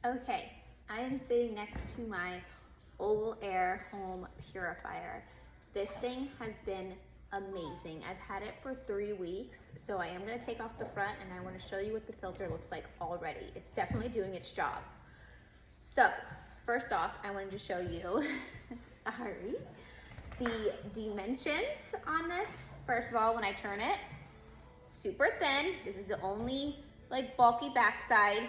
Okay, I am sitting next to my Oval Air home purifier. This thing has been amazing. I've had it for 3 weeks, so I am gonna take off the front and I wanna show you what the filter looks like already. It's definitely doing its job. So, first off, I wanted to show you, sorry, the dimensions on this. First of all, when I turn it, super thin. This is the only like bulky backside.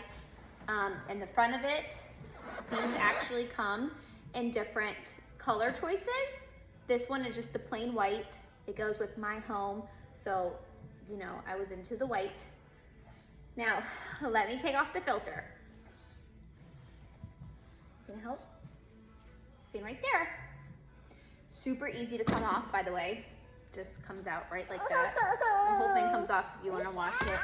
And the front of it, these actually come in different color choices. This one is just the plain white. It goes with my home, so you know I was into the white. Now, let me take off the filter. Can you help? See right there. Super easy to come off, by the way. Just comes out right like that. The whole thing comes off if you want to wash it.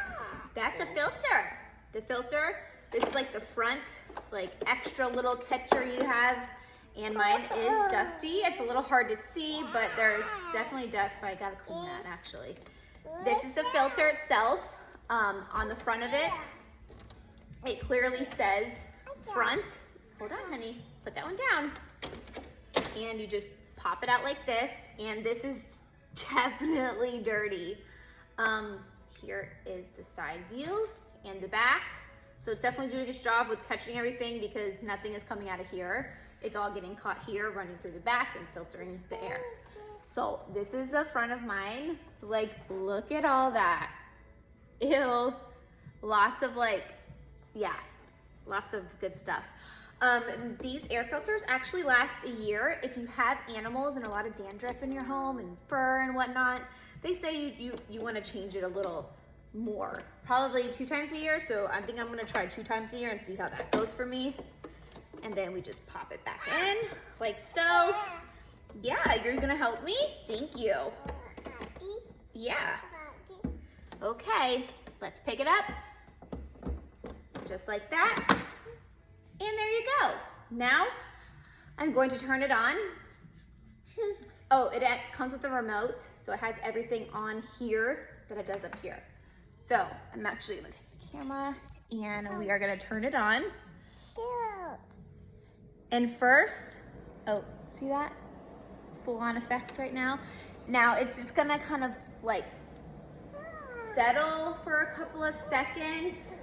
That's a filter. The filter, this is like the front, like extra little catcher you have, and mine is dusty. It's a little hard to see, but there's definitely dust, so I gotta clean that actually. This is the filter itself. On the front of it, it clearly says front. Hold on, honey, put that one down. And you just pop it out like this, and this is definitely dirty. Here is the side view and the back. So it's definitely doing its job with catching everything because nothing is coming out of here. It's all getting caught here, running through the back and filtering the air. So this is the front of mine. Like, look at all that. Ew. Lots of lots of good stuff. These air filters actually last a year. If you have animals and a lot of dandruff in your home and fur and whatnot, they say you want to change it a little more, probably 2 times a year. So I think I'm gonna try 2 times a year and see how that goes for me. And then we just pop it back in like so. Yeah, you're gonna help me? Thank you. Yeah. Okay, let's pick it up. Just like that. And there you go. Now I'm going to turn it on. Oh, it comes with a remote, so it has everything on here that it does up here. So I'm actually gonna take the camera and we are gonna turn it on. And first, oh, see that? Full on effect right now. Now it's just gonna kind of like settle for a couple of seconds,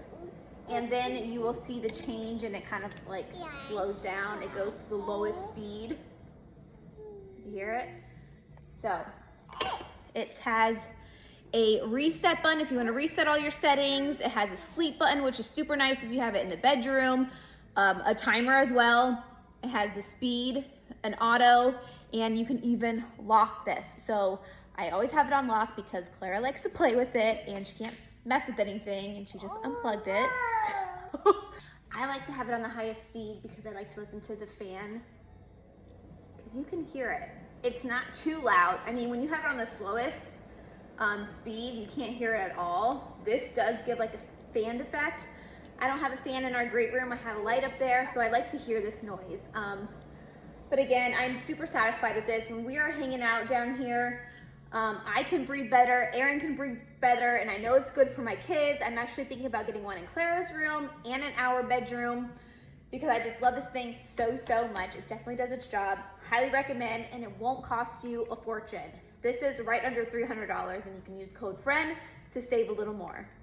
and then you will see the change and it kind of like slows down. It goes to the lowest speed. You hear it? So it has a reset button if you want to reset all your settings. It has a sleep button, which is super nice if you have it in the bedroom. A timer as well. It has the speed, an auto, and you can even lock this. So I always have it on lock because Clara likes to play with it and she can't mess with anything, and she just unplugged it. So I like to have it on the highest speed because I like to listen to the fan because you can hear it. It's not too loud. I mean, when you have it on the slowest speed, you can't hear it at all. This does give like a fan effect. I don't have a fan in our great room. I have a light up there, so I like to hear this noise. But again, I'm super satisfied with this. When we are hanging out down here, I can breathe better, Aaron can breathe better, and I know it's good for my kids. I'm actually thinking about getting one in Clara's room and in our bedroom because I just love this thing so much. It definitely does its job. Highly recommend, and it won't cost you a fortune. This is right under $300, and you can use code FRIEND to save a little more.